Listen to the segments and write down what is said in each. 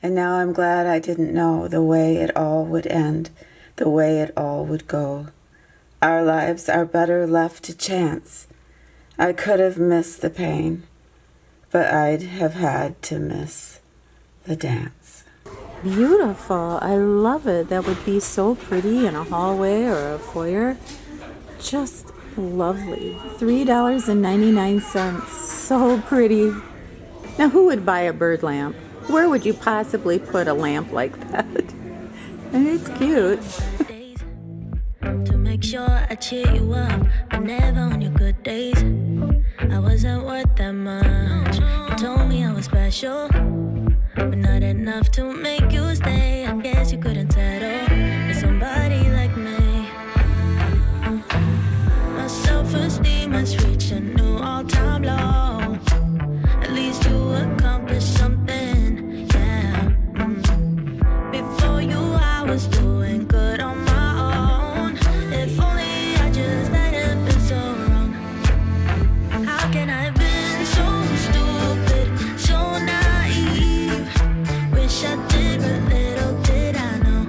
And now I'm glad I didn't know the way it all would end, the way it all would go. Our lives are better left to chance. I could have missed the pain, but I'd have had to miss the dance. Beautiful. I love it. That would be so pretty in a hallway or a foyer. Just lovely. $3.99. So pretty. Now, who would buy a bird lamp? Where would you possibly put a lamp like that? And it's cute. To make sure I cheer you up, but never on your good days. I wasn't worth that much. You told me I was special, but not enough to make you stay. I guess you couldn't settle with somebody like me. My self-esteem has reached a new all-time low. At least you accomplished something, yeah. Before you, I was doing good on my own. If only I just hadn't been so wrong. How can I have been so stupid, so naive? Wish I did, but little did I know.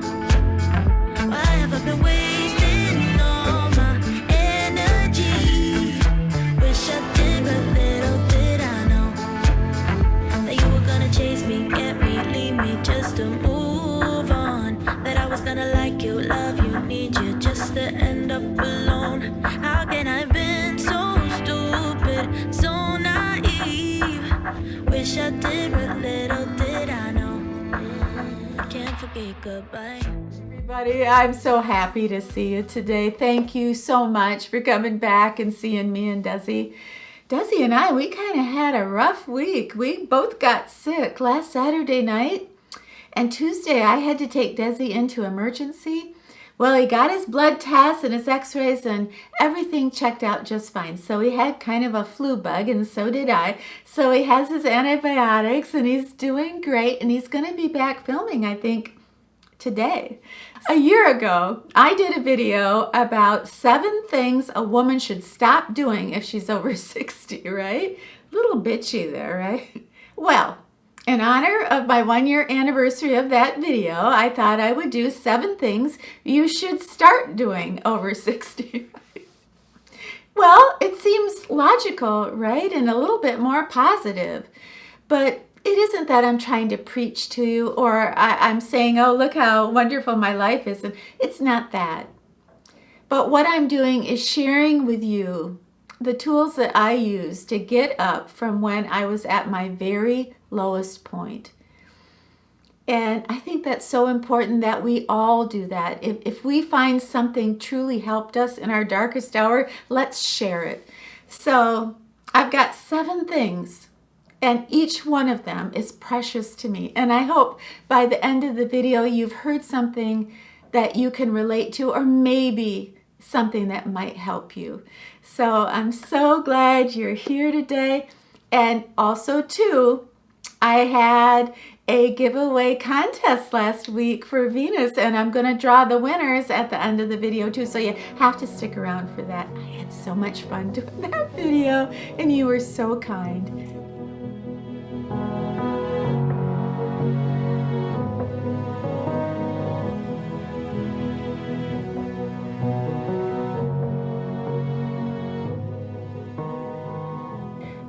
Why have I been wasting all my energy? Wish I did, but little did I know that you were gonna chase me, get me, leave me just to move on. That I was gonna like you, love you, need you just to end up alone. How can I have been so stupid, so naive? Wish I did, but little did I know. I can't forget goodbye. Everybody, I'm so happy to see you today. Thank you so much for coming back and seeing me and Desi. Desi and I, we kind of had a rough week. We both got sick last Saturday night, and Tuesday I had to take Desi into emergency. Well, he got his blood tests and his x-rays and everything checked out just fine. So he had kind of a flu bug, and so did I. So he has his antibiotics and he's doing great, and he's going to be back filming, I think, today. A year ago, I did a video about 7 things a woman should stop doing if she's over 60, right? Little bitchy there, right? Well, in honor of my 1-year anniversary of that video, I thought I would do 7 things you should start doing over 60. Well, it seems logical, right? And a little bit more positive. But it isn't that I'm trying to preach to you or I'm saying, oh, look how wonderful my life is. And it's not that. But what I'm doing is sharing with you the tools that I use to get up from when I was at my very lowest point. And I think that's so important that we all do that. If we find something truly helped us in our darkest hour, let's share it. So I've got 7 things. And each one of them is precious to me. And I hope by the end of the video, you've heard something that you can relate to, or maybe something that might help you. So I'm so glad you're here today. And also too, I had a giveaway contest last week for Venus, and I'm going to draw the winners at the end of the video too. So you have to stick around for that. I had so much fun doing that video, and you were so kind.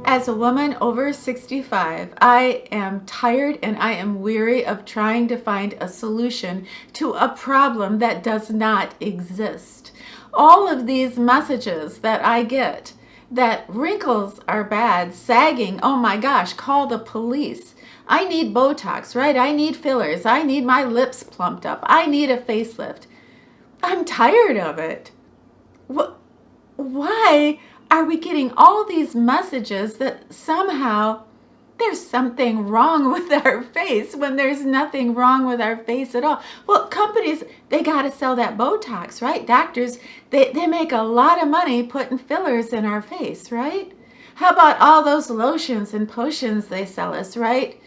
As a woman over 65, I am tired and I am weary of trying to find a solution to a problem that does not exist. All of these messages that I get, that wrinkles are bad, sagging, oh my gosh, call the police. I need Botox, right? I need fillers. I need my lips plumped up. I need a facelift. I'm tired of it. Why are we getting all these messages that somehow there's something wrong with our face when there's nothing wrong with our face at all? Well, companies, they got to sell that Botox, right? Doctors, they make a lot of money putting fillers in our face, right? How about all those lotions and potions they sell us, right?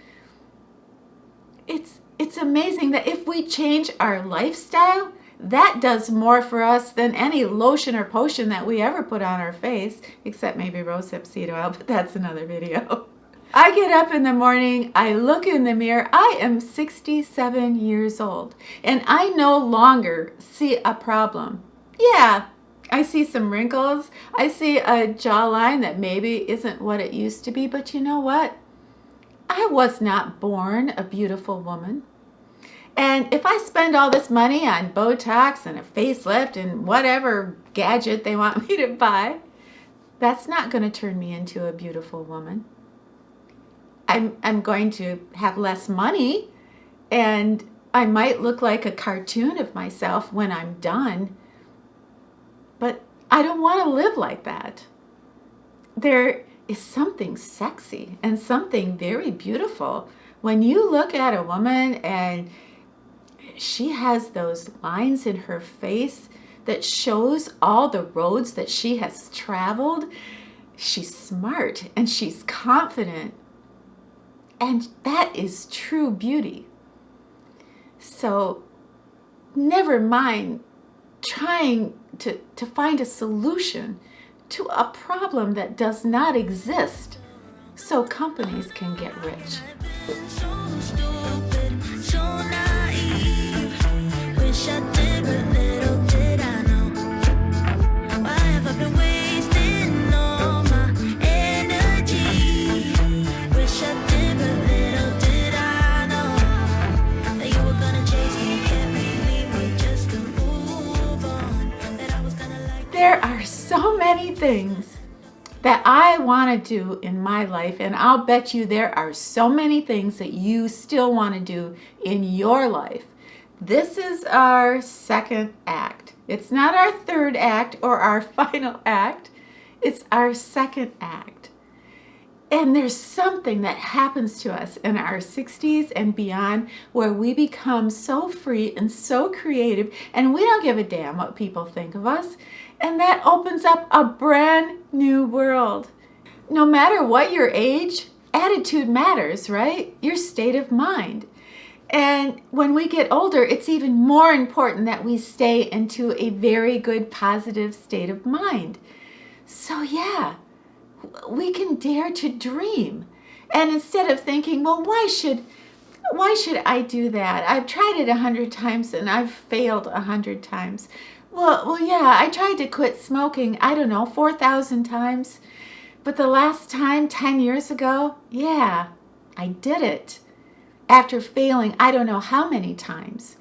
It's amazing that if we change our lifestyle, that does more for us than any lotion or potion that we ever put on our face, except maybe rosehip seed oil, but that's another video. I get up in the morning, I look in the mirror, I am 67 years old, and I no longer see a problem. Yeah, I see some wrinkles, I see a jawline that maybe isn't what it used to be, but you know what? I was not born a beautiful woman. And if I spend all this money on Botox and a facelift and whatever gadget they want me to buy, that's not going to turn me into a beautiful woman. I'm going to have less money, and I might look like a cartoon of myself when I'm done, but I don't want to live like that. There is something sexy and something very beautiful when you look at a woman and she has those lines in her face that shows all the roads that she has traveled. She's smart and she's confident. And that is true beauty. So never mind trying to find a solution to a problem that does not exist so companies can get rich. So stupid, so naive. Wish I did, but little did I know. Why have I been wasting all my energy? Wish I did, but little did I know that you were gonna chase me, get me, leave me just to move on. That I was gonna like. There are so many things that I want to do in my life, and I'll bet you there are so many things that you still want to do in your life. This is our second act. It's not our third act or our final act. It's our second act. And there's something that happens to us in our 60s and beyond where we become so free and so creative, and we don't give a damn what people think of us. And that opens up a brand new world. No matter what your age, attitude matters, right? Your state of mind. And when we get older, it's even more important that we stay into a very good, positive state of mind. So yeah, we can dare to dream. And instead of thinking, well, why should I do that? I've tried it 100 times and I've failed 100 times. Well, yeah, I tried to quit smoking, 4,000 times. But the last time, 10 years ago, yeah, I did it. After failing, I don't know how many times.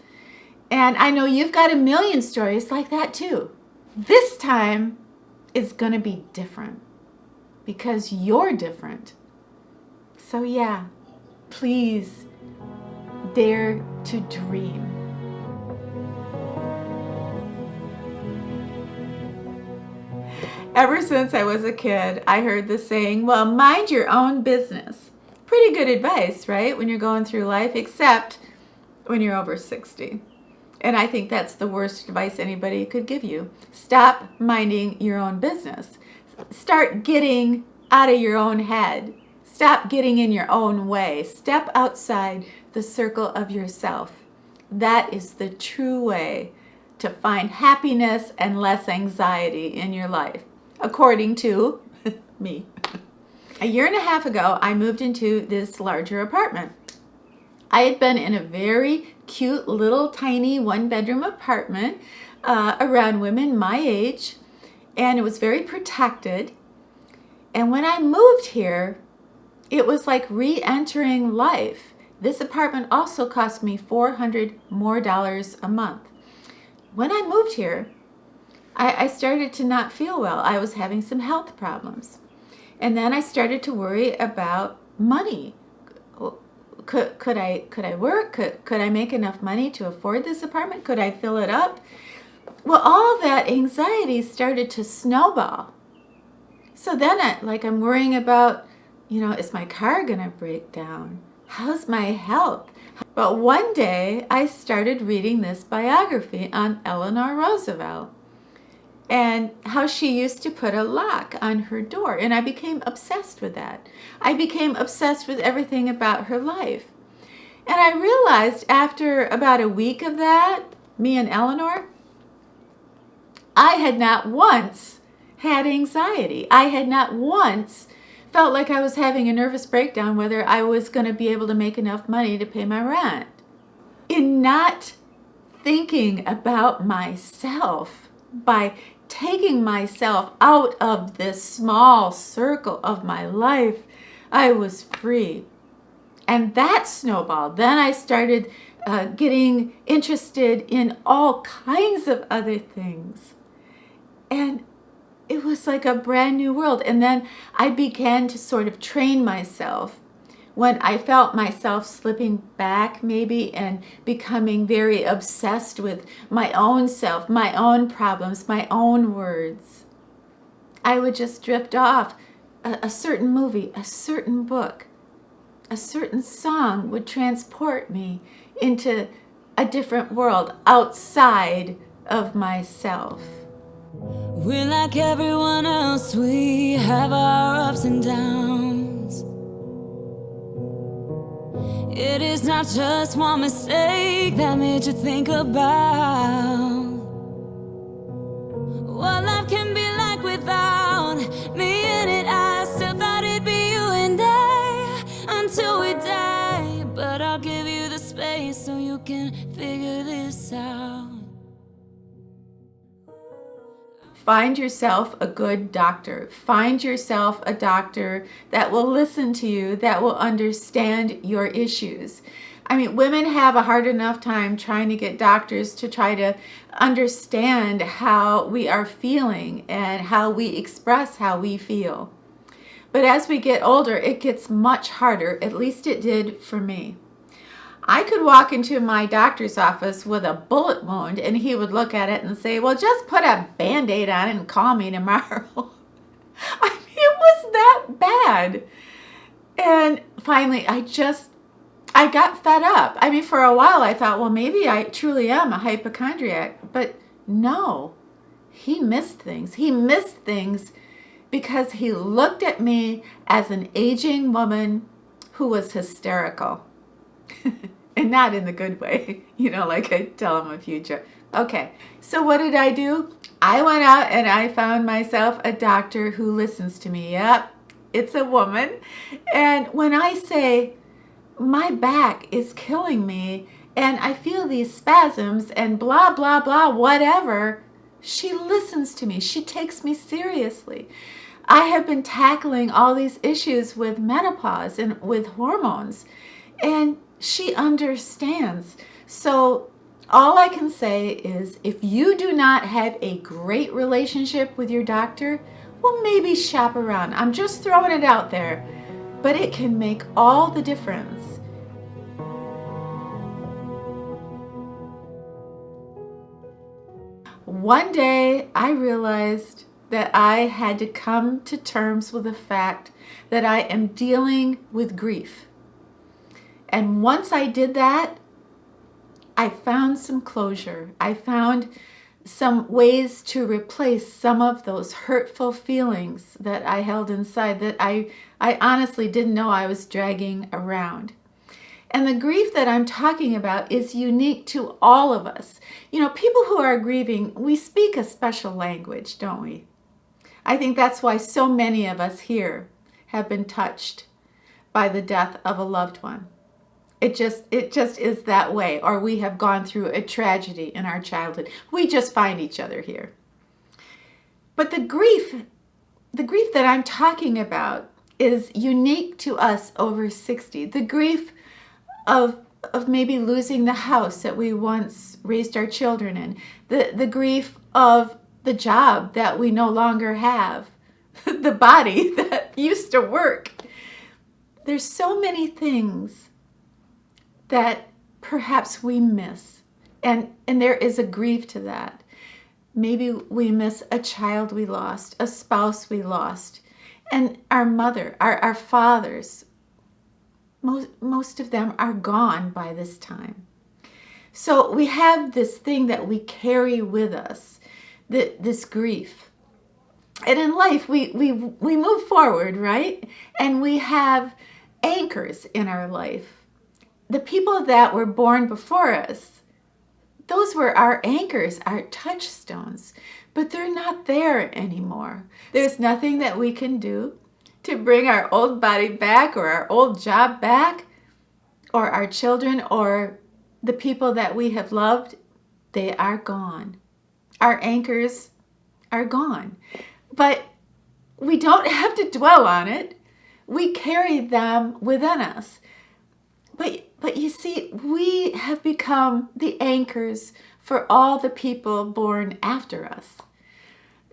And I know you've got a million stories like that too. This time is going to be different because you're different. So yeah, please dare to dream. Ever since I was a kid, I heard the saying, well, mind your own business. Pretty good advice, right? When you're going through life, except when you're over 60. And I think that's the worst advice anybody could give you. Stop minding your own business. Start getting out of your own head. Stop getting in your own way. Step outside the circle of yourself. That is the true way to find happiness and less anxiety in your life, according to me. A year and a half ago, I moved into this larger apartment. I had been in a very cute little tiny one-bedroom apartment around women my age, and it was very protected. And when I moved here, it was like re-entering life. This apartment also cost me $400 more a month. When I moved here, I started to not feel well. I was having some health problems. And then I started to worry about money. Could I work? Could I make enough money to afford this apartment? Could I fill it up? Well, all that anxiety started to snowball. So then I'm worrying about, is my car gonna break down? How's my health? But one day I started reading this biography on Eleanor Roosevelt and how she used to put a lock on her door. And I became obsessed with that. I became obsessed with everything about her life. And I realized after about a week of that, me and Eleanor, I had not once had anxiety. I had not once felt like I was having a nervous breakdown whether I was going to be able to make enough money to pay my rent. In not thinking about myself, by taking myself out of this small circle of my life, I was free. And that snowballed. Then I started getting interested in all kinds of other things. And it was like a brand new world. And then I began to sort of train myself when I felt myself slipping back maybe and becoming very obsessed with my own self, my own problems, my own words. I would just drift off. A certain movie, a certain book, a certain song would transport me into a different world outside of myself. We're like everyone else, we have our ups and downs. It is not just one mistake that made you think about what life can be like without me in it. I still thought it'd be you and I until we die, but I'll give you the space so you can figure this out. Find yourself a good doctor. Find yourself a doctor that will listen to you, that will understand your issues. I mean, women have a hard enough time trying to get doctors to try to understand how we are feeling and how we express how we feel. But as we get older, it gets much harder. At least it did for me. I could walk into my doctor's office with a bullet wound and he would look at it and say, well, just put a Band-Aid on it and call me tomorrow. I mean, it was that bad. And finally, I got fed up. I mean, for a while I thought, well, maybe I truly am a hypochondriac. But no, he missed things. He missed things because he looked at me as an aging woman who was hysterical. And not in the good way, like I tell him a few jokes. Okay, so what did I do? I went out and I found myself a doctor who listens to me. Yep, it's a woman. And when I say, my back is killing me and I feel these spasms and blah, blah, blah, whatever, she listens to me. She takes me seriously. I have been tackling all these issues with menopause and with hormones, and she understands. So all I can say is if you do not have a great relationship with your doctor, well, maybe shop around. I'm just throwing it out there, but it can make all the difference. One day I realized that I had to come to terms with the fact that I am dealing with grief. And once I did that, I found some closure. I found some ways to replace some of those hurtful feelings that I held inside that I honestly didn't know I was dragging around. And the grief that I'm talking about is unique to all of us. People who are grieving, we speak a special language, don't we? I think that's why so many of us here have been touched by the death of a loved one. It just is that way, or we have gone through a tragedy in our childhood. We just find each other here. But the grief that I'm talking about is unique to us over 60. The grief of maybe losing the house that we once raised our children in. The grief of the job that we no longer have. The body that used to work. There's so many things that perhaps we miss. And there is a grief to that. Maybe we miss a child we lost, a spouse we lost, and our mother, our fathers. Most of them are gone by this time. So we have this thing that we carry with us, this grief. And in life, we move forward, right? And we have anchors in our life. The people that were born before us, those were our anchors, our touchstones, but they're not there anymore. There's nothing that we can do to bring our old body back or our old job back or our children or the people that we have loved, they are gone. Our anchors are gone. But we don't have to dwell on it. We carry them within us. But you see, we have become the anchors for all the people born after us.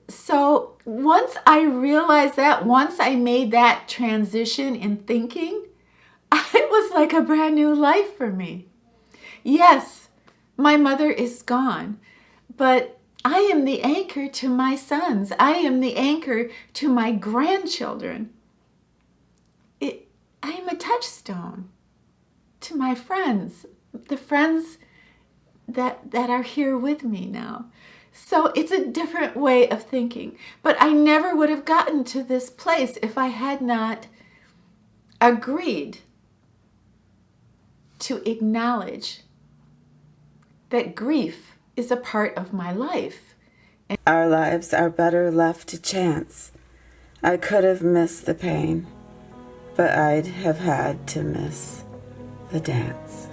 So once I realized that, once I made that transition in thinking, it was like a brand new life for me. Yes, my mother is gone, but I am the anchor to my sons. I am the anchor to my grandchildren. I am a touchstone to my friends, the friends that are here with me now. So it's a different way of thinking. But I never would have gotten to this place if I had not agreed to acknowledge that grief is a part of my life. Our lives are better left to chance. I could have missed the pain, but I'd have had to miss the dance.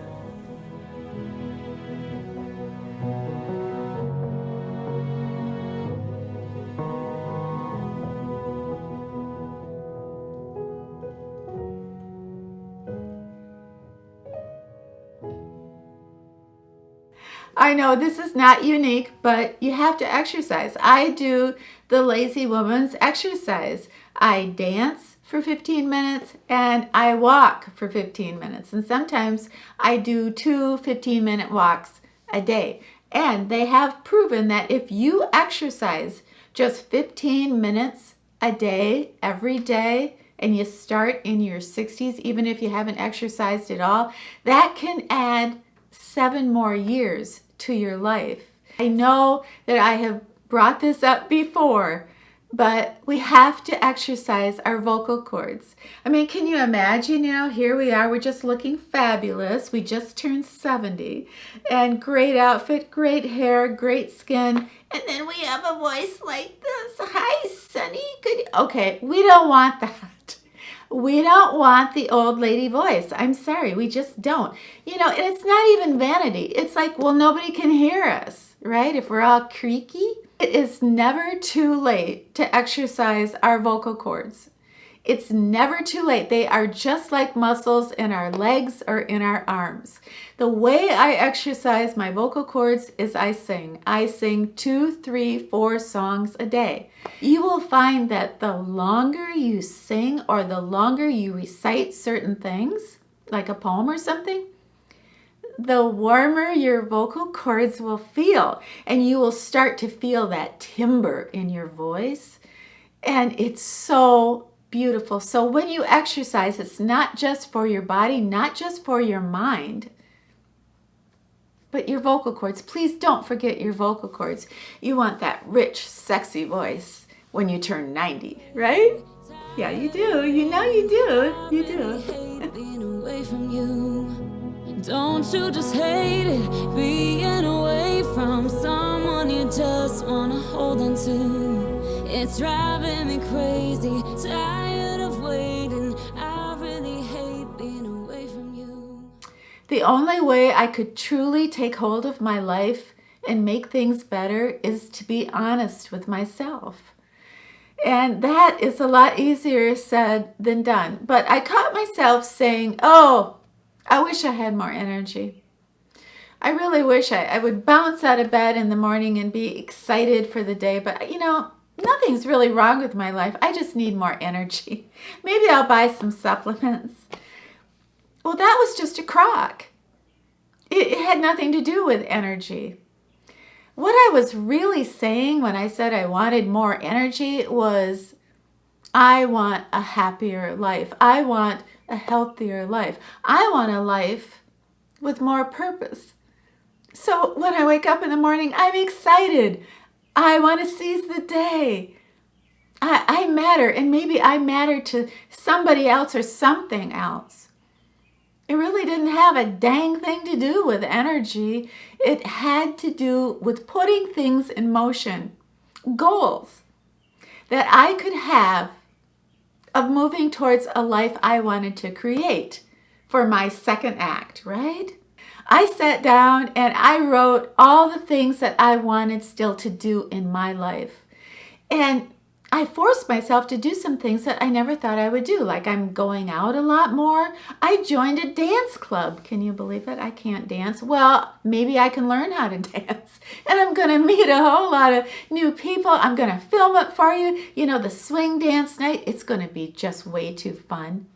I know this is not unique, but you have to exercise. I do the lazy woman's exercise. I dance for 15 minutes and I walk for 15 minutes. And sometimes I do 2 15-minute walks a day. And they have proven that if you exercise just 15 minutes a day, every day, and you start in your 60s, even if you haven't exercised at all, that can add 7 more years to your life. I know that I have brought this up before, but we have to exercise our vocal cords. I mean, can you imagine, here we are, we're just looking fabulous. We just turned 70 and great outfit, great hair, great skin. And then we have a voice like this. Hi, Sonny. Good. Okay, we don't want that. We don't want the old lady voice. I'm sorry, we just don't. And it's not even vanity. It's like, well, nobody can hear us, right? If we're all creaky. It is never too late to exercise our vocal cords. It's never too late. They are just like muscles in our legs or in our arms. The way I exercise my vocal cords is I sing. I sing 2, 3, 4 songs a day. You will find that the longer you sing or the longer you recite certain things, like a poem or something, the warmer your vocal cords will feel. And you will start to feel that timbre in your voice. And it's so beautiful. So when you exercise, it's not just for your body, not just for your mind, but your vocal cords. Please don't forget your vocal cords. You want that rich, sexy voice when you turn 90, right? Yeah, you do. You do. You do. Being away from you. Don't you just hate it, being away from someone you just want to hold on to? It's driving me crazy, tired of waiting. I really hate being away from you. The only way I could truly take hold of my life and make things better is to be honest with myself. And that is a lot easier said than done. But I caught myself saying, oh, I wish I had more energy. I really wish I would bounce out of bed in the morning and be excited for the day. But, nothing's really wrong with my life. I just need more energy. Maybe I'll buy some supplements. Well, that was just a crock. It had nothing to do with energy. What I was really saying when I said I wanted more energy was, I want a happier life. I want a healthier life. I want a life with more purpose. So when I wake up in the morning, I'm excited. I want to seize the day. I matter, and maybe I matter to somebody else or something else. It really didn't have a dang thing to do with energy. It had to do with putting things in motion, goals that I could have of moving towards a life I wanted to create for my second act, right? I sat down and I wrote all the things that I wanted still to do in my life. And I forced myself to do some things that I never thought I would do, like I'm going out a lot more. I joined a dance club. Can you believe it? I can't dance. Well, maybe I can learn how to dance. And I'm going to meet a whole lot of new people. I'm going to film it for you. You know, the swing dance night, it's going to be just way too fun.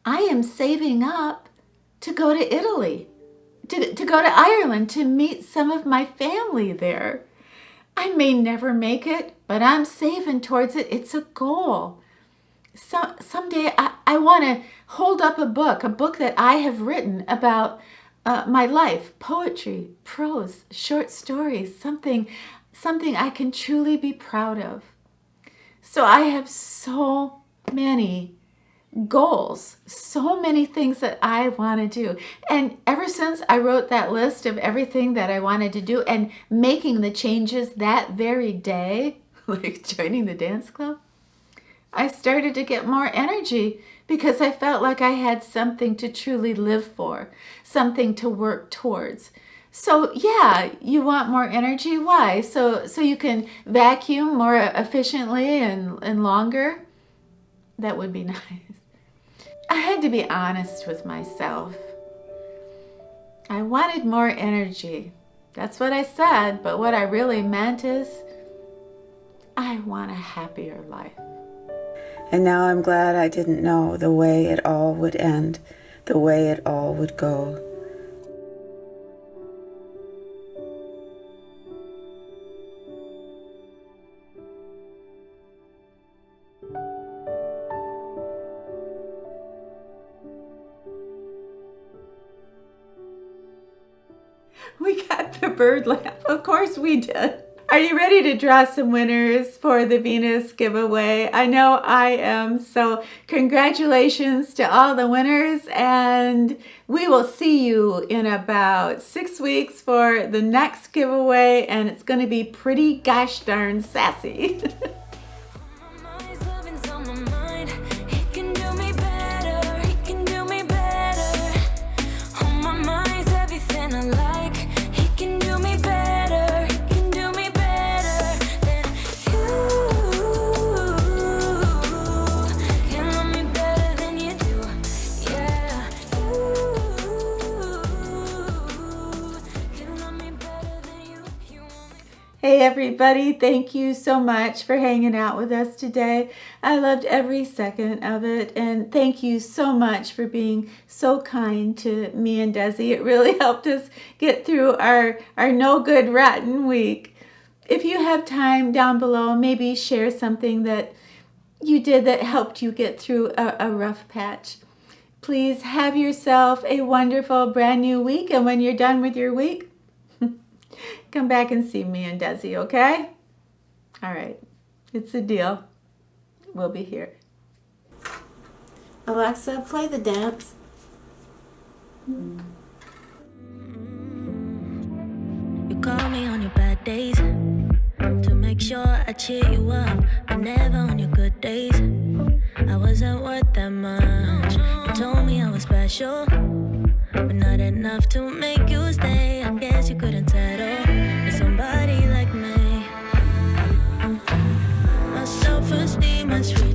I am saving up to go to Italy, to go to Ireland, to meet some of my family there. I may never make it, but I'm saving towards it. It's a goal. Someday I want to hold up a book that I have written about my life, poetry, prose, short stories, something I can truly be proud of. So I have so many goals, so many things that I want to do. And ever since I wrote that list of everything that I wanted to do and making the changes that very day, like joining the dance club, I started to get more energy because I felt like I had something to truly live for, something to work towards. So yeah, you want more energy. Why? So you can vacuum more efficiently and longer. That would be nice. I had to be honest with myself. I wanted more energy. That's what I said, but what I really meant is I want a happier life. And now I'm glad I didn't know the way it all would end, the way it all would go. We got the bird laugh. Of course we did. Are you ready to draw some winners for the Venus giveaway? I know I am. So congratulations to all the winners, and we will see you in about 6 weeks for the next giveaway, and it's going to be pretty gosh darn sassy. Hey everybody, thank you so much for hanging out with us today. I loved every second of it, and thank you so much for being so kind to me and Desi. It really helped us get through our no good rotten week. If you have time down below, maybe share something that you did that helped you get through a rough patch. Please have yourself a wonderful brand new week, and when you're done with your week, come back and see me and Desi, okay? All right, it's a deal. We'll be here. Alexa, play the dance. You call me on your bad days to make sure I cheer you up, but never on your good days. I wasn't worth that much. You told me I was special, but not enough to make you stay. I guess you couldn't settle with somebody like me. My self-esteem has reached